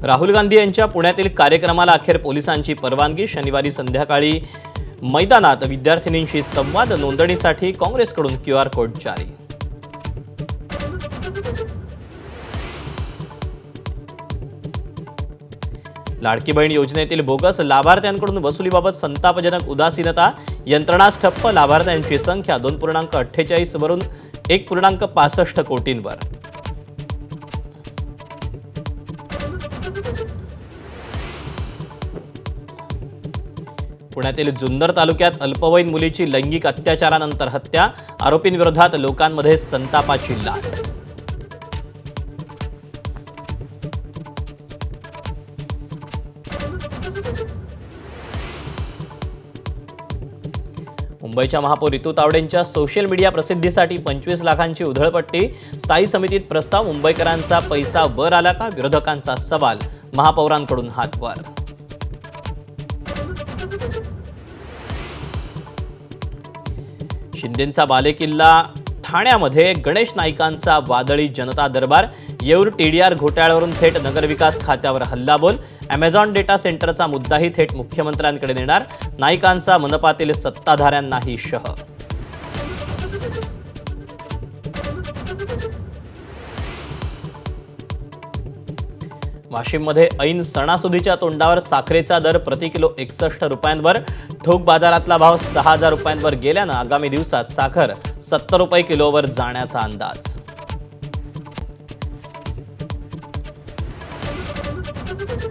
राहुल गांधी यांच्या पुण्यातील कार्यक्रमाला अखेर पोलिसांची परवानगी। शनिवारी संध्याकाळी मैदानात विद्यार्थिनींशी संवाद। नोंदणीसाठी काँग्रेसकडून QR कोड जारी। लाडकी बहीण योजनेतील बोगस लाभार्थ्यांकडून वसुलीबाबत संतापजनक उदासीनता। यंत्रणाच ठप्प। लाभार्थ्यांची संख्या 2.48 वरून 1.65 कोटींवर। पुण्यातील जुन्नर तालुक्यात अल्पवयीन मुलीची लैंगिक अत्याचारानंतर हत्या। आरोपींविरोधात लोकांमध्ये संतापाची लाट। मुंबईच्या महापौर रितू तावडेंच्या सोशल मीडिया प्रसिद्धीसाठी 25 लाखांची उधळपट्टी। स्थायी समितीत प्रस्ताव। मुंबईकरांचा पैसा वर आला का? विरोधकांचा सवाल। महापौरांकडून हात वर। शिंदेंचा बालेकिल्ला ठाण्यामध्ये गणेश नाईकांचा वादळी जनता दरबार। येऊर TDR घोटाळ्यावरून थेट नगरविकास खात्यावर हल्लाबोल। अॅमेझॉन डेटा सेंटरचा मुद्दाही थेट मुख्यमंत्र्यांकडे नेणार। नाईकांचा मनपातील सत्ताधाऱ्यांनाही शह। वाशिममध्ये ऐन सणासुदीच्या तोंडावर साखरेचा दर प्रति किलो 61 रुपयांवर। ठोक बाजारातला भाव 6000 रुपयांवर गेल्यानं आगामी दिवसात साखर 70 रुपये किलोवर जाण्याचा अंदाज।